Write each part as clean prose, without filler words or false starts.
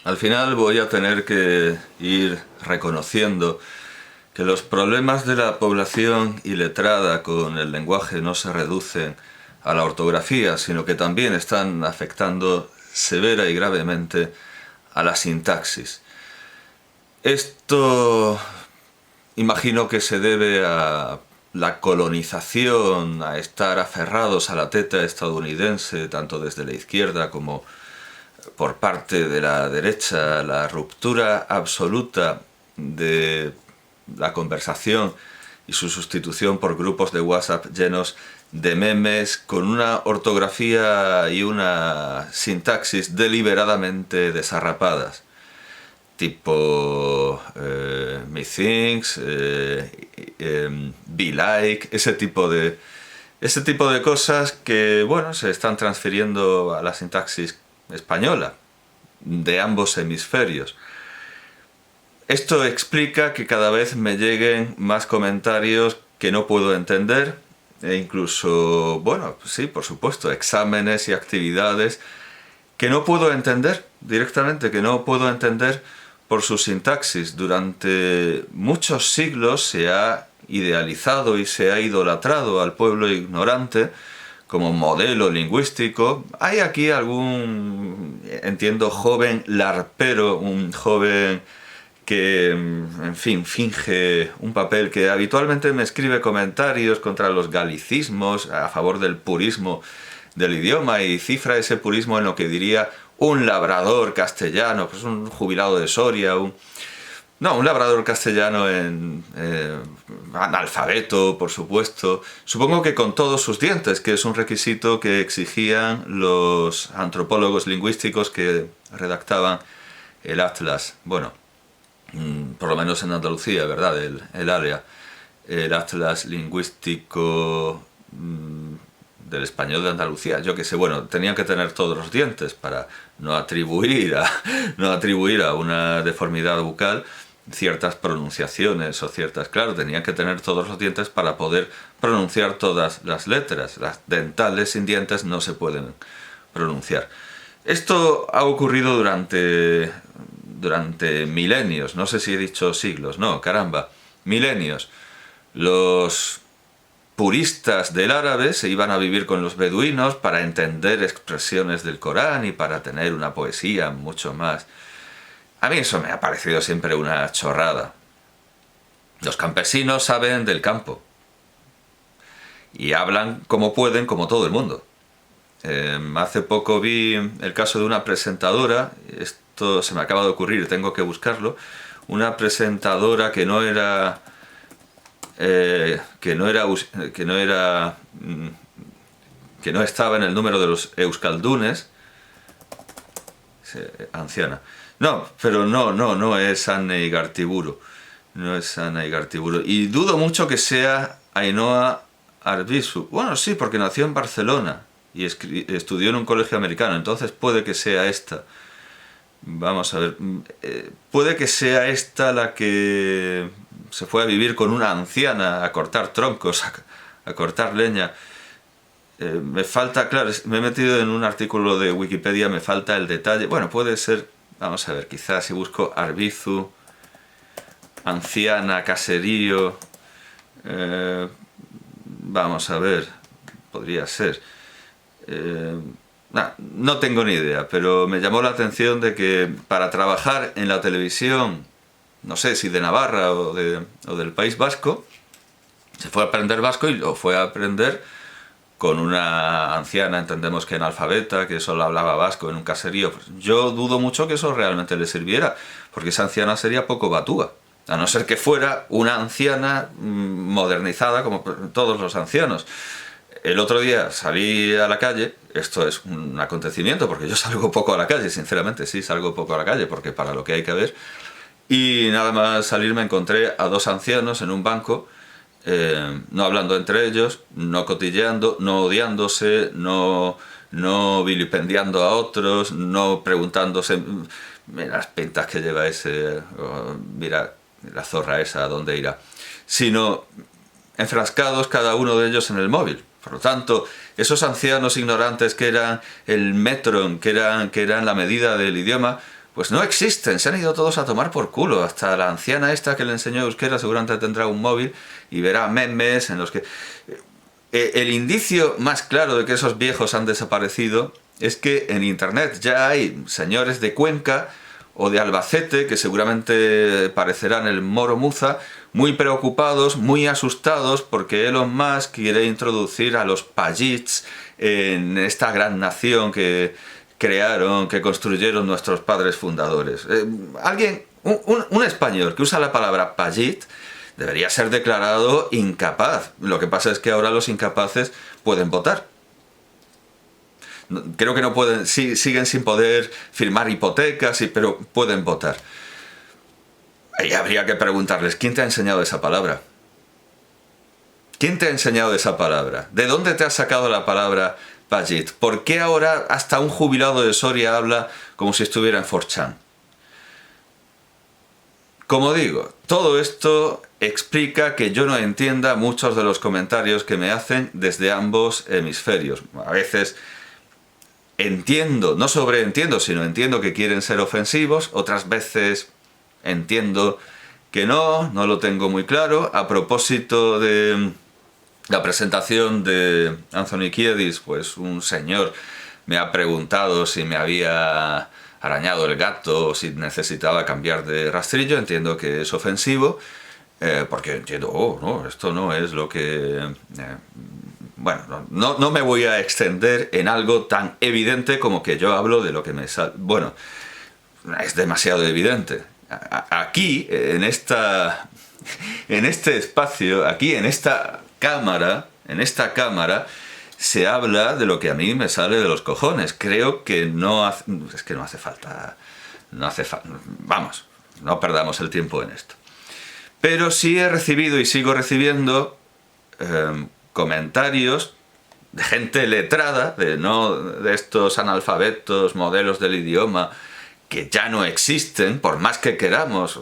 Al final voy a tener que ir reconociendo que los problemas de la población iletrada con el lenguaje no se reducen a la ortografía, sino que también están afectando severa y gravemente a la sintaxis. Esto imagino que se debe a la colonización, a estar aferrados a la teta estadounidense, tanto desde la izquierda como por parte de la derecha, la ruptura absoluta de la conversación y su sustitución por grupos de WhatsApp llenos de memes con una ortografía y una sintaxis deliberadamente desarrapadas, tipo methinks, be like, ese tipo de cosas que, bueno, se están transfiriendo a la sintaxis española de ambos hemisferios. Esto explica que cada vez me lleguen más comentarios que no puedo entender e incluso, bueno, sí, por supuesto, exámenes y actividades que no puedo entender directamente, que no puedo entender por su sintaxis. Durante muchos siglos se ha idealizado y se ha idolatrado al pueblo ignorante como modelo lingüístico. Hay aquí algún, entiendo, joven larpero, un joven que, en fin, finge un papel, que habitualmente me escribe comentarios contra los galicismos, a favor del purismo del idioma, y cifra ese purismo en lo que diría un labrador castellano, pues un jubilado de Soria, un labrador castellano analfabeto, por supuesto. Supongo que con todos sus dientes, que es un requisito que exigían los antropólogos lingüísticos que redactaban el Atlas. Bueno, por lo menos en Andalucía, ¿verdad? El área. El Atlas lingüístico del español de Andalucía. Yo que sé, bueno, tenían que tener todos los dientes para no atribuir a una deformidad bucal ciertas pronunciaciones o ciertas... Claro, tenían que tener todos los dientes para poder pronunciar todas las letras. Las dentales sin dientes no se pueden pronunciar. Esto ha ocurrido durante milenios, no sé si he dicho siglos, no, caramba, milenios. Los puristas del árabe se iban a vivir con los beduinos para entender expresiones del Corán y para tener una poesía mucho más... A mí eso me ha parecido siempre una chorrada. Los campesinos saben del campo y hablan como pueden, como todo el mundo. Hace poco vi el caso de una presentadora, esto se me acaba de ocurrir, tengo que buscarlo, una presentadora que no estaba en el número de los euskaldunes, anciana. No, pero no es Anne Igartiburu. No es Anne Igartiburu. Y dudo mucho que sea Ainhoa Arbizu. Bueno, sí, porque nació en Barcelona y estudió en un colegio americano, entonces puede que sea esta. Vamos a ver, puede que sea esta la que se fue a vivir con una anciana a cortar troncos, a cortar leña. Me falta, claro, me he metido en un artículo de Wikipedia, me falta el detalle. Bueno, puede ser, vamos a ver, quizás si busco Arbizu, anciana, caserío, vamos a ver, podría ser. No tengo ni idea, pero me llamó la atención de que para trabajar en la televisión, no sé si de Navarra o del País Vasco, se fue a aprender vasco y lo fue a aprender con una anciana, entendemos que analfabeta, que solo hablaba vasco en un caserío. Pues yo dudo mucho que eso realmente le sirviera, porque esa anciana sería poco batúa, a no ser que fuera una anciana modernizada como todos los ancianos. El otro día salí a la calle, esto es un acontecimiento porque yo salgo poco a la calle, sinceramente sí, salgo poco a la calle porque para lo que hay que ver, y nada más salir me encontré a dos ancianos en un banco, no hablando entre ellos, no cotilleando, no odiándose, no vilipendiando a otros, no preguntándose, mira las pintas que lleva ese, mira la zorra esa, ¿a dónde irá? Sino enfrascados cada uno de ellos en el móvil. Por lo tanto, esos ancianos ignorantes que eran el metron, que eran la medida del idioma, pues no existen, se han ido todos a tomar por culo. Hasta la anciana esta que le enseñó euskera seguramente tendrá un móvil y verá memes en los que... El indicio más claro de que esos viejos han desaparecido es que en internet ya hay señores de Cuenca o de Albacete, que seguramente parecerán el Moro Muza, muy preocupados, muy asustados, porque Elon Musk quiere introducir a los Pajits en esta gran nación que crearon, que construyeron nuestros padres fundadores. Un español que usa la palabra Pajit debería ser declarado incapaz. Lo que pasa es que ahora los incapaces pueden votar. Creo que no pueden, siguen sin poder firmar hipotecas, pero pueden votar. Ahí habría que preguntarles, ¿quién te ha enseñado esa palabra? ¿Quién te ha enseñado esa palabra? ¿De dónde te has sacado la palabra Pajit? ¿Por qué ahora hasta un jubilado de Soria habla como si estuviera en 4chan? Como digo, todo esto explica que yo no entienda muchos de los comentarios que me hacen desde ambos hemisferios. A veces entiendo, no sobreentiendo, sino entiendo que quieren ser ofensivos, otras veces entiendo que no lo tengo muy claro. A propósito de la presentación de Anthony Kiedis, pues un señor me ha preguntado si me había arañado el gato o si necesitaba cambiar de rastrillo. Entiendo que es ofensivo, porque entiendo, no, esto no es lo que... bueno, no me voy a extender en algo tan evidente como que yo hablo de lo que me sale. Bueno, es demasiado evidente. Aquí, en este espacio, aquí en esta cámara, se habla de lo que a mí me sale de los cojones. Creo que no hace falta. Vamos, no perdamos el tiempo en esto. Pero sí he recibido y sigo recibiendo comentarios de gente letrada, de estos analfabetos, modelos del idioma, que ya no existen, por más que queramos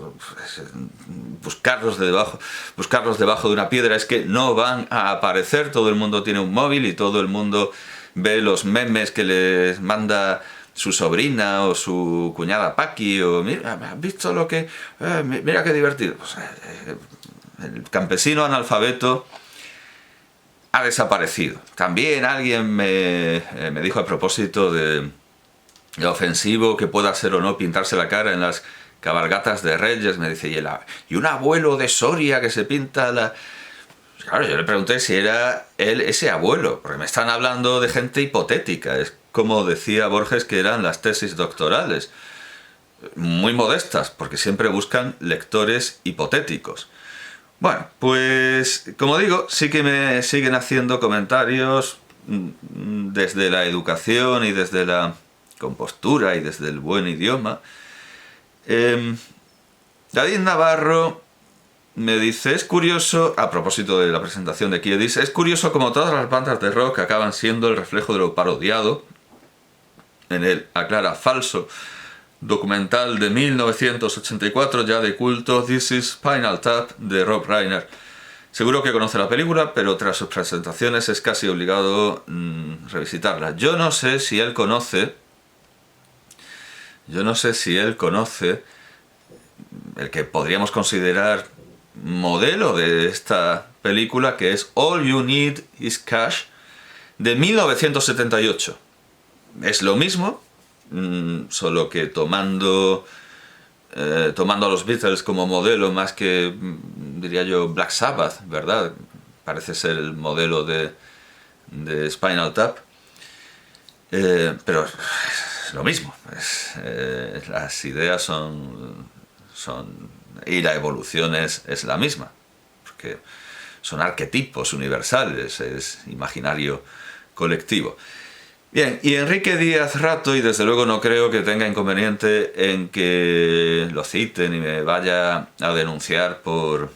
buscarlos debajo de una piedra, es que no van a aparecer. Todo el mundo tiene un móvil y todo el mundo ve los memes que les manda su sobrina o su cuñada Paqui, o mira, ¿has visto lo que... mira qué divertido. Pues, el campesino analfabeto ha desaparecido. También alguien me dijo a propósito de lo ofensivo que pueda ser o no pintarse la cara en las cabalgatas de Reyes, me dice, y un abuelo de Soria que se pinta la... Claro, yo le pregunté si era él ese abuelo, porque me están hablando de gente hipotética. Es como decía Borges que eran las tesis doctorales, muy modestas, porque siempre buscan lectores hipotéticos. Bueno, pues como digo, sí que me siguen haciendo comentarios desde la educación y desde la compostura y desde el buen idioma. David Navarro me dice, es curioso, a propósito de la presentación de Kiedis, es curioso como todas las bandas de rock acaban siendo el reflejo de lo parodiado en el, aclara, falso documental de 1984 ya de culto This is Spinal Tap de Rob Reiner. Seguro que conoce la película, pero tras sus presentaciones es casi obligado revisitarla. Yo no sé si él conoce el que podríamos considerar modelo de esta película, que es All You Need Is Cash, de 1978. Es lo mismo, solo que tomando a los Beatles como modelo más que, diría yo, Black Sabbath, ¿verdad? Parece ser el modelo de Spinal Tap. Pero es lo mismo. Las ideas son y la evolución es la misma, porque son arquetipos universales, es imaginario colectivo. Bien, y Enrique Díaz Rato, y desde luego no creo que tenga inconveniente en que lo citen y me vaya a denunciar por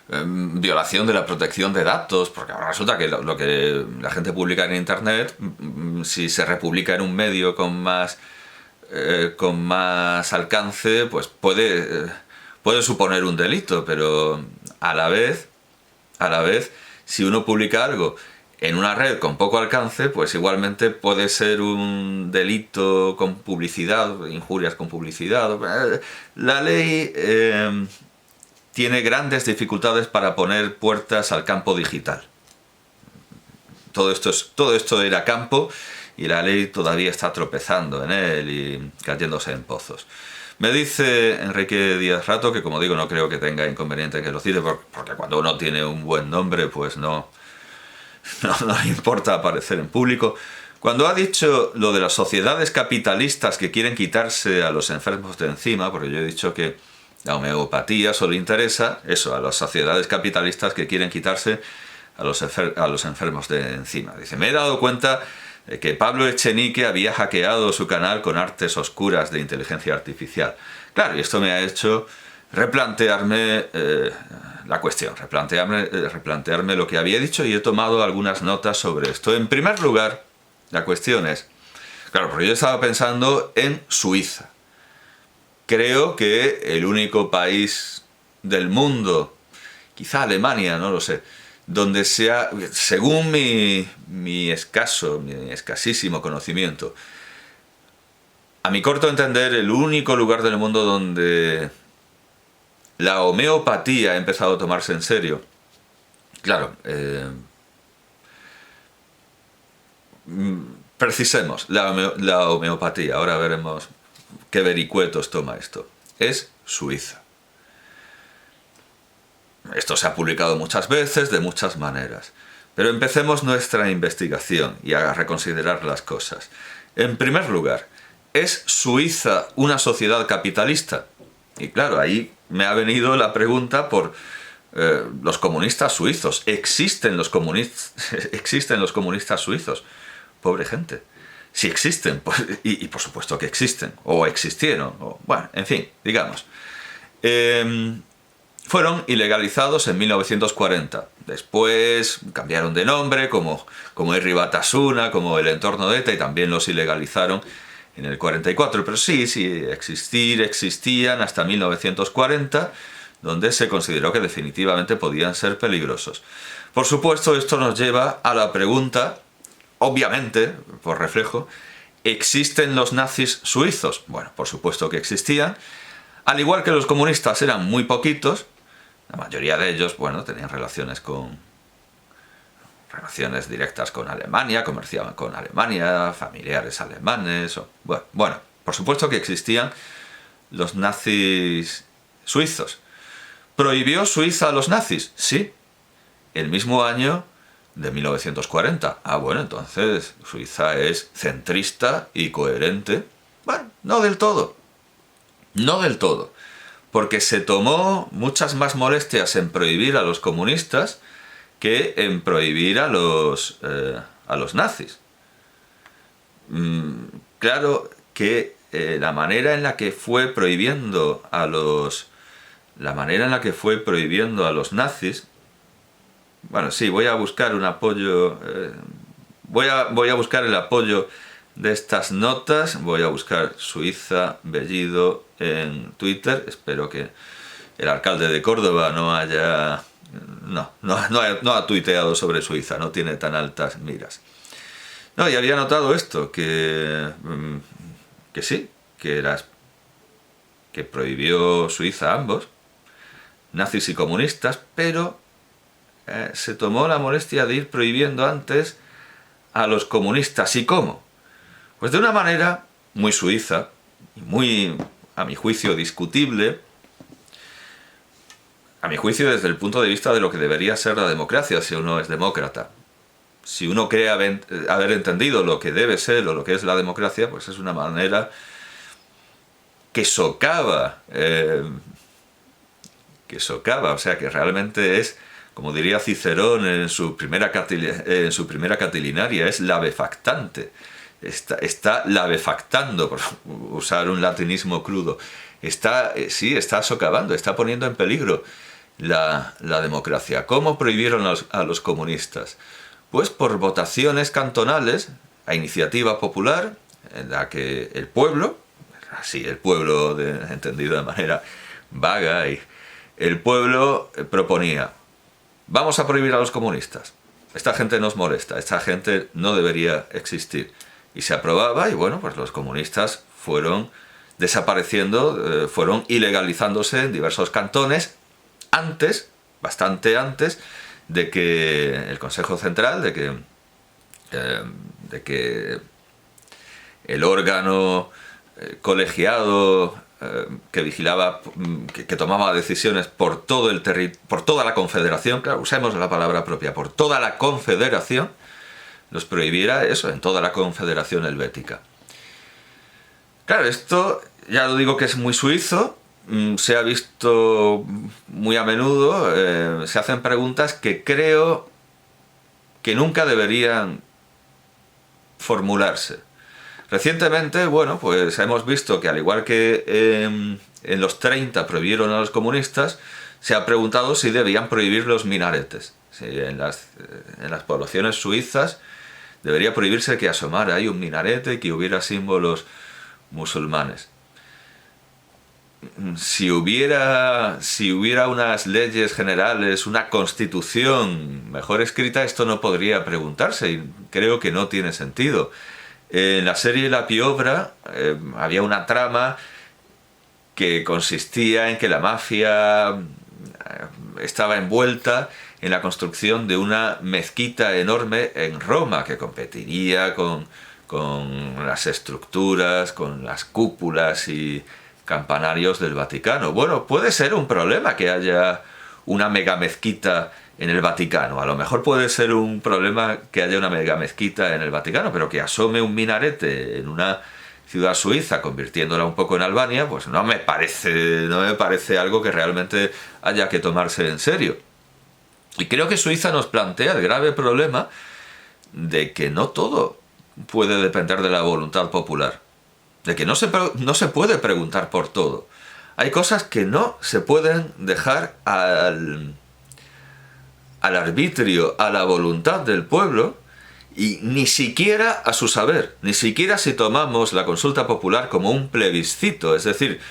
violación de la protección de datos, porque ahora resulta que lo que la gente publica en internet, si se republica en un medio con más alcance, pues puede suponer un delito, pero a la vez, si uno publica algo en una red con poco alcance, pues igualmente puede ser un delito con publicidad, injurias con publicidad. La ley tiene grandes dificultades para poner puertas al campo digital. Todo esto era campo y la ley todavía está tropezando en él y cayéndose en pozos. Me dice Enrique Díaz Rato, que como digo no creo que tenga inconveniente que lo cite, porque cuando uno tiene un buen nombre pues no le importa aparecer en público. Cuando ha dicho lo de las sociedades capitalistas que quieren quitarse a los enfermos de encima, porque yo he dicho que la homeopatía solo interesa eso, a las sociedades capitalistas que quieren quitarse a los enfermos de encima. Dice, me he dado cuenta de que Pablo Echenique había hackeado su canal con artes oscuras de inteligencia artificial. Claro, y esto me ha hecho replantearme la cuestión, replantearme lo que había dicho, y he tomado algunas notas sobre esto. En primer lugar, la cuestión es, claro, porque yo estaba pensando en Suiza. Creo que el único país del mundo, quizá Alemania, no lo sé, donde sea, según mi escasísimo conocimiento, a mi corto entender, el único lugar del mundo donde la homeopatía ha empezado a tomarse en serio. Claro, precisemos la homeopatía, ahora veremos qué vericuetos toma esto. Es Suiza. Esto se ha publicado muchas veces, de muchas maneras. Pero empecemos nuestra investigación y a reconsiderar las cosas. En primer lugar, ¿es Suiza una sociedad capitalista? Y claro, ahí me ha venido la pregunta por los comunistas suizos. ¿Existen los comunistas suizos? Pobre gente. Si existen, pues, y por supuesto que existen, o existieron, o bueno, en fin, digamos. Fueron ilegalizados en 1940. Después cambiaron de nombre, como Herri Batasuna, como el entorno de ETA, y también los ilegalizaron en el 44. Pero sí, existían hasta 1940, donde se consideró que definitivamente podían ser peligrosos. Por supuesto, esto nos lleva a la pregunta, obviamente, por reflejo, ¿existen los nazis suizos? Bueno, por supuesto que existían. Al igual que los comunistas eran muy poquitos, la mayoría de ellos, bueno, tenían relaciones directas con Alemania, comerciaban con Alemania, familiares alemanes, bueno, por supuesto que existían los nazis suizos. ¿Prohibió Suiza a los nazis? Sí, el mismo año de 1940. Ah, bueno, entonces Suiza es centrista y coherente. Bueno, no del todo. No del todo. Porque se tomó muchas más molestias en prohibir a los comunistas que en prohibir a los nazis. Claro que la manera en la que fue prohibiendo a los nazis. Bueno, sí, voy a buscar un apoyo. Voy a buscar el apoyo de estas notas. Voy a buscar Suiza Bellido en Twitter. Espero que el alcalde de Córdoba no ha tuiteado sobre Suiza, no tiene tan altas miras. No, y había notado esto, que sí, que prohibió Suiza a ambos, nazis y comunistas, pero se tomó la molestia de ir prohibiendo antes a los comunistas. ¿Y cómo? Pues de una manera muy suiza y muy, a mi juicio, discutible, a mi juicio desde el punto de vista de lo que debería ser la democracia si uno es demócrata. Si uno cree haber entendido lo que debe ser o lo que es la democracia, pues es una manera que socava, o sea, que realmente es, como diría Cicerón en su primera catilinaria, es labefactante. Está labefactando, por usar un latinismo crudo. Está socavando, está poniendo en peligro la democracia. ¿Cómo prohibieron a los comunistas? Pues por votaciones cantonales, a iniciativa popular, en la que el pueblo, entendido de manera vaga, y el pueblo proponía: vamos a prohibir a los comunistas. esta gente nos molesta, esta gente no debería existir. Y se aprobaba y bueno, pues los comunistas fueron desapareciendo, fueron ilegalizándose en diversos cantones antes, bastante antes, de que el Consejo Central, de que el órgano colegiado que vigilaba, que tomaba decisiones por todo por toda la confederación, claro, usemos la palabra propia, por toda la confederación, nos prohibiera eso en toda la confederación helvética. Claro, esto ya lo digo que es muy suizo, se ha visto muy a menudo, se hacen preguntas que creo que nunca deberían formularse. Recientemente, bueno, pues hemos visto que al igual que en los 30 prohibieron a los comunistas, se ha preguntado si debían prohibir los minaretes. Si en las poblaciones suizas debería prohibirse que asomara ahí un minarete y que hubiera símbolos musulmanes. Si hubiera unas leyes generales, una constitución mejor escrita, esto no podría preguntarse y creo que no tiene sentido. En la serie La Piovra había una trama que consistía en que la mafia estaba envuelta en la construcción de una mezquita enorme en Roma que competiría con las estructuras, con las cúpulas y campanarios del Vaticano. Bueno, puede ser un problema que haya una mega mezquita en el Vaticano. A lo mejor puede ser un problema que haya una mega mezquita en el Vaticano, pero que asome un minarete en una ciudad suiza, convirtiéndola un poco en Albania, pues no me parece algo que realmente haya que tomarse en serio. Y creo que Suiza nos plantea el grave problema de que no todo puede depender de la voluntad popular, de que no se puede preguntar por todo. Hay cosas que no se pueden dejar al arbitrio, a la voluntad del pueblo, y ni siquiera a su saber, ni siquiera si tomamos la consulta popular como un plebiscito, es decir,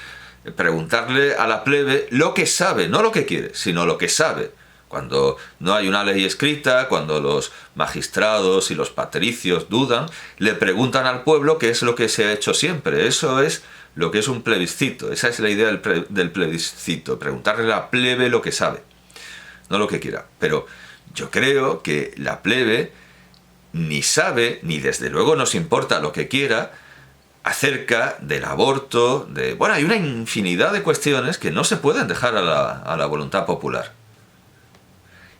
preguntarle a la plebe lo que sabe, no lo que quiere, sino lo que sabe. Cuando no hay una ley escrita, cuando los magistrados y los patricios dudan, le preguntan al pueblo qué es lo que se ha hecho siempre. Eso es lo que es un plebiscito, esa es la idea del plebiscito, preguntarle a la plebe lo que sabe, no lo que quiera. Pero yo creo que la plebe ni sabe, ni desde luego nos importa lo que quiera, acerca del aborto, bueno, hay una infinidad de cuestiones que no se pueden dejar a la voluntad popular.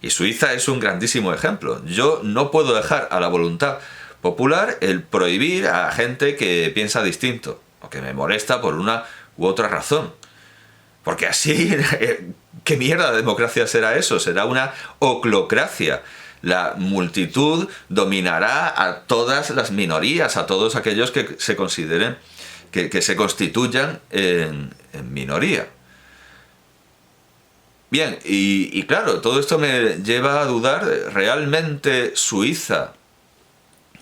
Y Suiza es un grandísimo ejemplo. Yo no puedo dejar a la voluntad popular el prohibir a gente que piensa distinto, o que me molesta por una u otra razón. Porque así, ¿qué mierda de democracia será eso? Será una oclocracia. La multitud dominará a todas las minorías, a todos aquellos que se consideren, que se constituyan en minoría. Bien, y claro, todo esto me lleva a dudar, ¿realmente Suiza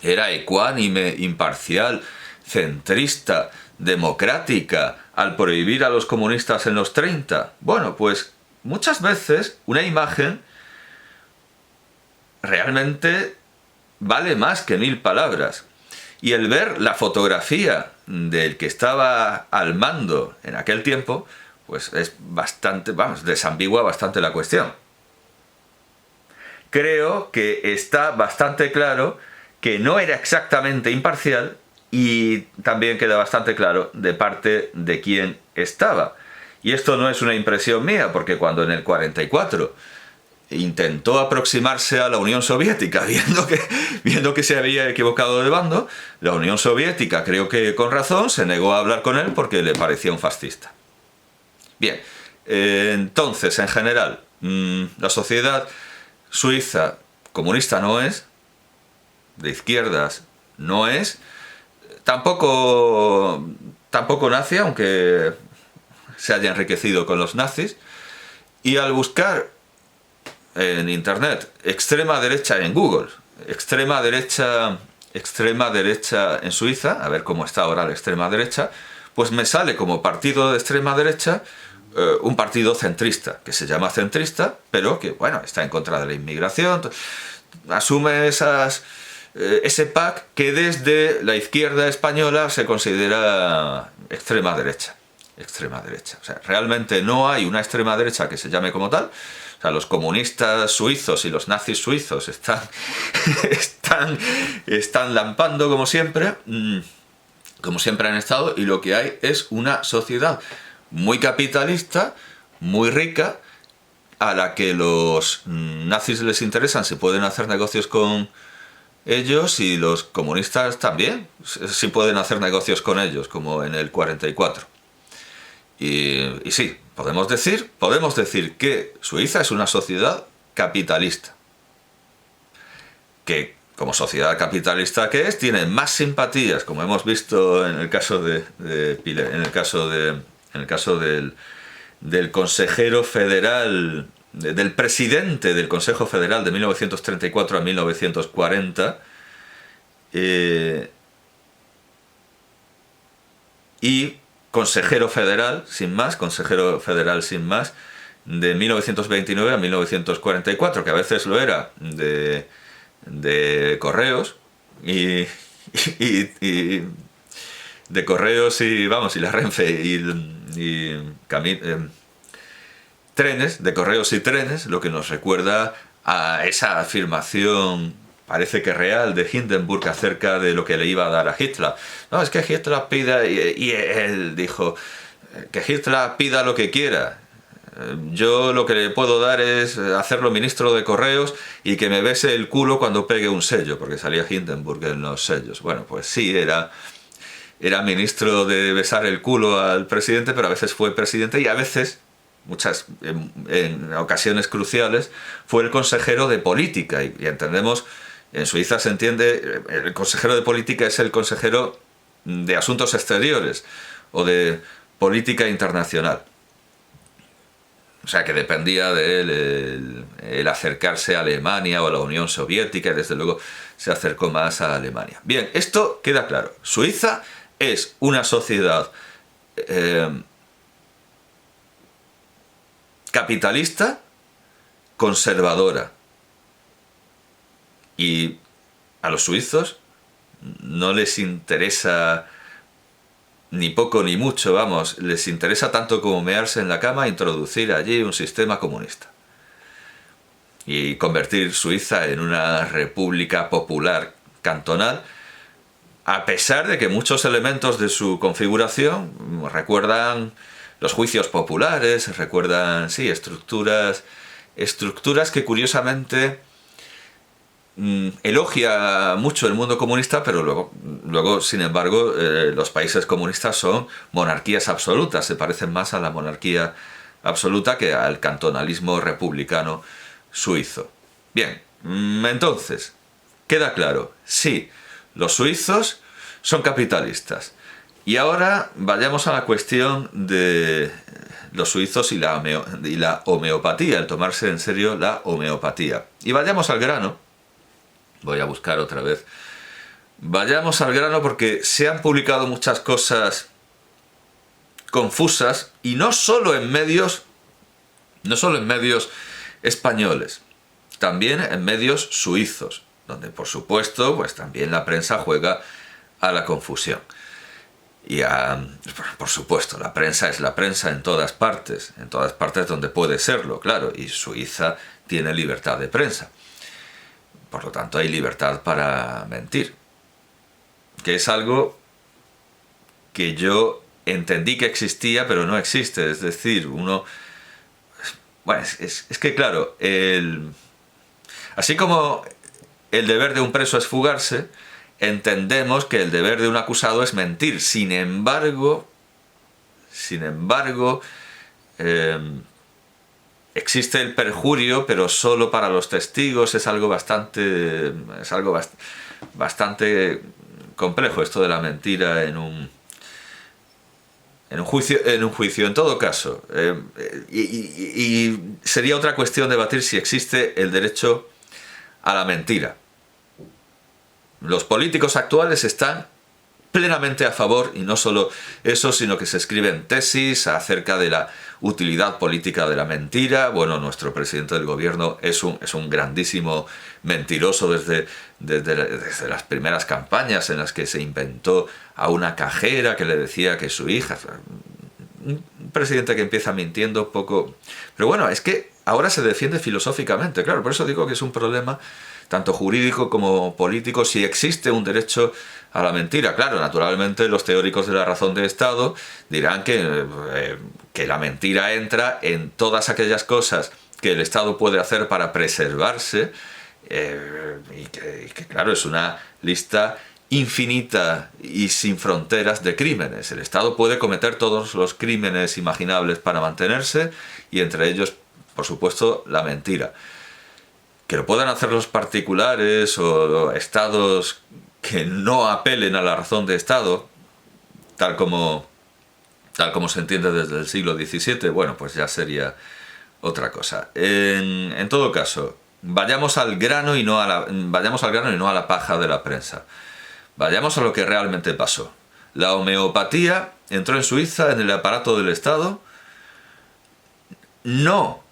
era ecuánime, imparcial, centrista, democrática al prohibir a los comunistas en los 30? Bueno, pues muchas veces una imagen realmente vale más que 1000 palabras. Y el ver la fotografía del que estaba al mando en aquel tiempo, pues es bastante, desambigua bastante la cuestión. Creo que está bastante claro que no era exactamente imparcial y también queda bastante claro de parte de quién estaba. Y esto no es una impresión mía, porque cuando en el 44 intentó aproximarse a la Unión Soviética, viendo que se había equivocado de bando, la Unión Soviética, creo que con razón, se negó a hablar con él porque le parecía un fascista. Bien, entonces, en general, la sociedad suiza comunista no es, de izquierdas no es, tampoco nazi, aunque se haya enriquecido con los nazis, y al buscar en internet extrema derecha en Google, extrema derecha en Suiza, a ver cómo está ahora la extrema derecha, pues me sale como partido de extrema derecha un partido centrista, que se llama centrista, pero que, bueno, está en contra de la inmigración, asume ese pack que desde la izquierda española se considera extrema derecha. Extrema derecha. O sea, realmente no hay una extrema derecha que se llame como tal. O sea, los comunistas suizos y los nazis suizos están lampando como siempre han estado, y lo que hay es una sociedad muy capitalista, muy rica, a la que los nazis les interesan si pueden hacer negocios con ellos, y los comunistas también, si pueden hacer negocios con ellos, como en el 44. Y sí, podemos decir que Suiza es una sociedad capitalista, que como sociedad capitalista que es, tiene más simpatías, como hemos visto en el caso del consejero federal, del presidente del Consejo Federal de 1934 a 1940, y consejero federal sin más, de 1929 a 1944, que a veces lo era de correos y de correos y la Renfe y trenes, de correos y trenes, lo que nos recuerda a esa afirmación, parece que real, de Hindenburg acerca de lo que le iba a dar a Hitler. No, es que Hitler pida, y él dijo que Hitler pida lo que quiera. Yo lo que le puedo dar es hacerlo ministro de correos y que me bese el culo cuando pegue un sello, porque salía Hindenburg en los sellos. Bueno, pues sí, era ministro de besar el culo al presidente, pero a veces fue presidente, y a veces, en ocasiones cruciales, fue el consejero de política. Y entendemos, en Suiza se entiende, el consejero de política es el consejero de asuntos exteriores o de política internacional. O sea, que dependía de él el acercarse a Alemania o a la Unión Soviética, y desde luego se acercó más a Alemania. Bien, esto queda claro. Suiza es una sociedad capitalista, conservadora. Y a los suizos no les interesa ni poco ni mucho, vamos, les interesa tanto como mearse en la cama, introducir allí un sistema comunista y convertir Suiza en una república popular cantonal, a pesar de que muchos elementos de su configuración recuerdan los juicios populares, recuerdan, sí, estructuras que curiosamente elogia mucho el mundo comunista, pero luego sin embargo, los países comunistas son monarquías absolutas, se parecen más a la monarquía absoluta que al cantonalismo republicano suizo. Bien, entonces, queda claro, sí, los suizos son capitalistas. Y ahora vayamos a la cuestión de los suizos y la homeopatía, el tomarse en serio la homeopatía. Y vayamos al grano. Voy a buscar otra vez. Vayamos al grano, porque se han publicado muchas cosas confusas, y no solo en medios españoles, también en medios suizos, donde por supuesto pues también la prensa juega a la confusión. Y por supuesto, la prensa es la prensa en todas partes donde puede serlo, claro, y Suiza tiene libertad de prensa. Por lo tanto, hay libertad para mentir, que es algo que yo entendí que existía, pero no existe. Es decir, bueno, es que claro, así como el deber de un preso es fugarse, entendemos que el deber de un acusado es mentir. Sin embargo, existe el perjurio, pero solo para los testigos. Es algo bastante complejo esto de la mentira en un juicio. En todo caso, y sería otra cuestión debatir si existe el derecho a la mentira. Los políticos actuales están plenamente a favor, y no solo eso, sino que se escriben tesis acerca de la utilidad política de la mentira. Bueno, nuestro presidente del gobierno es un grandísimo mentiroso desde las primeras campañas en las que se inventó a una cajera que le decía que su hija... Un presidente que empieza mintiendo poco... Pero bueno, es que ahora se defiende filosóficamente, claro, por eso digo que es un problema tanto jurídico como político, si existe un derecho a la mentira. Claro, naturalmente los teóricos de la razón de Estado dirán que la mentira entra en todas aquellas cosas que el Estado puede hacer para preservarse, y que claro, es una lista infinita y sin fronteras de crímenes. El Estado puede cometer todos los crímenes imaginables para mantenerse, y entre ellos, por supuesto, la mentira. Que lo puedan hacer los particulares o estados que no apelen a la razón de Estado, tal como se entiende desde el siglo XVII, bueno, pues ya sería otra cosa. En todo caso, vayamos al grano y no a la paja de la prensa. Vayamos a lo que realmente pasó. La homeopatía entró en Suiza en el aparato del Estado, no,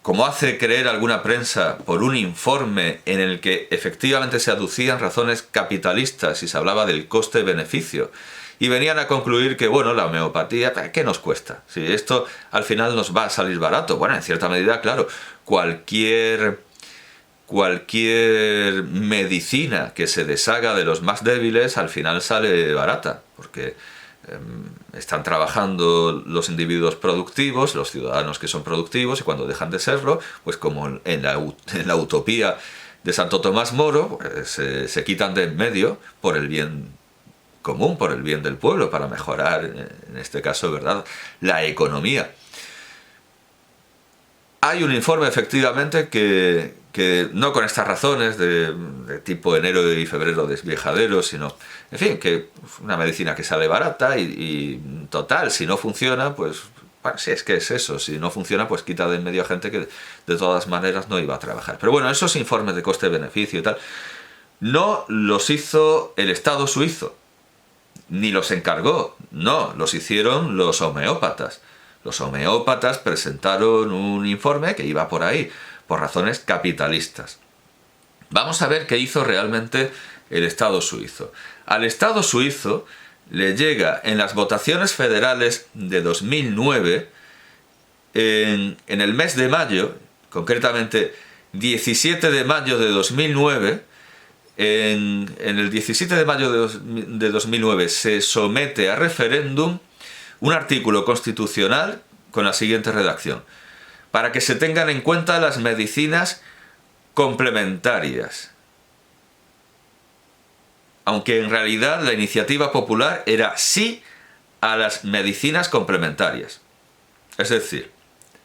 como hace creer alguna prensa, por un informe en el que efectivamente se aducían razones capitalistas y se hablaba del coste-beneficio. Y venían a concluir que, bueno, la homeopatía, ¿qué nos cuesta? Si esto al final nos va a salir barato. Bueno, en cierta medida, claro, cualquier medicina que se deshaga de los más débiles al final sale barata, porque están trabajando los individuos productivos, los ciudadanos que son productivos, y cuando dejan de serlo, pues como en la utopía de Santo Tomás Moro, pues, se quitan de en medio por el bien común, por el bien del pueblo, para mejorar, en este caso, ¿verdad?, la economía. Hay un informe, efectivamente, que no con estas razones de tipo enero y febrero desviejadero, sino, en fin, que una medicina que sale barata y total, si no funciona, pues, bueno, si es que es eso, si no funciona, pues quita de en medio a gente que de todas maneras no iba a trabajar. Pero bueno, esos informes de coste-beneficio y tal, no los hizo el Estado suizo, ni los encargó, no, los hicieron los homeópatas. Los homeópatas presentaron un informe que iba por ahí, por razones capitalistas. Vamos a ver qué hizo realmente el Estado suizo. Al Estado suizo le llega en las votaciones federales de 2009, en el mes de mayo, concretamente 17 de mayo de 2009, en el 17 de mayo de 2009 se somete a referéndum un artículo constitucional con la siguiente redacción: para que se tengan en cuenta las medicinas complementarias. Aunque en realidad la iniciativa popular era sí a las medicinas complementarias. Es decir,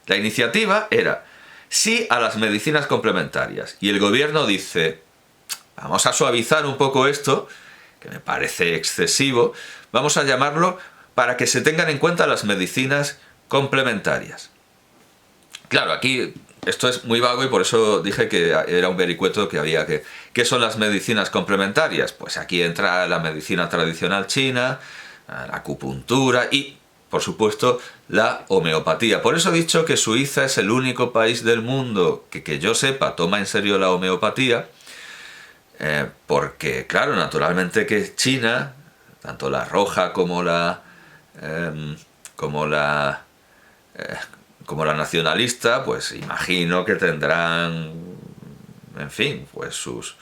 la iniciativa era sí a las medicinas complementarias. Y el gobierno dice, vamos a suavizar un poco esto, que me parece excesivo, vamos a llamarlo para que se tengan en cuenta las medicinas complementarias. Claro, aquí esto es muy vago y por eso dije que era un vericueto que había que... ¿Qué son las medicinas complementarias? Pues aquí entra la medicina tradicional china, la acupuntura y, por supuesto, la homeopatía. Por eso he dicho que Suiza es el único país del mundo que yo sepa toma en serio la homeopatía, porque, claro, naturalmente que China, tanto la roja como la nacionalista, pues imagino que tendrán, en fin, pues sus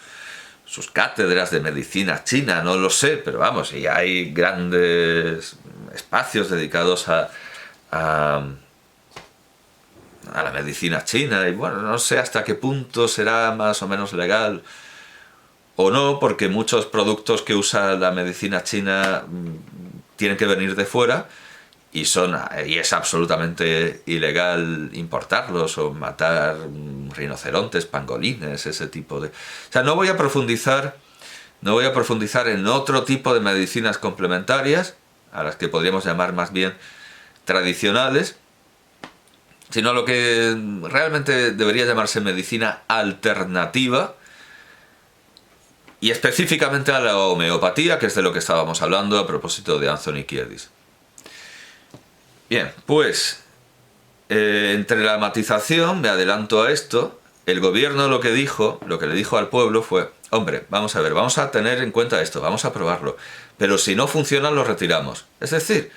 cátedras de medicina china, no lo sé, pero vamos, y hay grandes espacios dedicados a la medicina china, y bueno, no sé hasta qué punto será más o menos legal o no, porque muchos productos que usa la medicina china tienen que venir de fuera y es absolutamente ilegal importarlos o matar rinocerontes, pangolines, ese tipo de... O sea, no voy a profundizar en otro tipo de medicinas complementarias, a las que podríamos llamar más bien tradicionales, sino lo que realmente debería llamarse medicina alternativa. y específicamente a la homeopatía, que es de lo que estábamos hablando a propósito de Anthony Kiedis. Bien, pues entre la matización, me adelanto a esto, el gobierno lo que le dijo al pueblo fue: hombre, vamos a ver, vamos a tener en cuenta esto, vamos a probarlo, pero si no funciona lo retiramos. Es decir,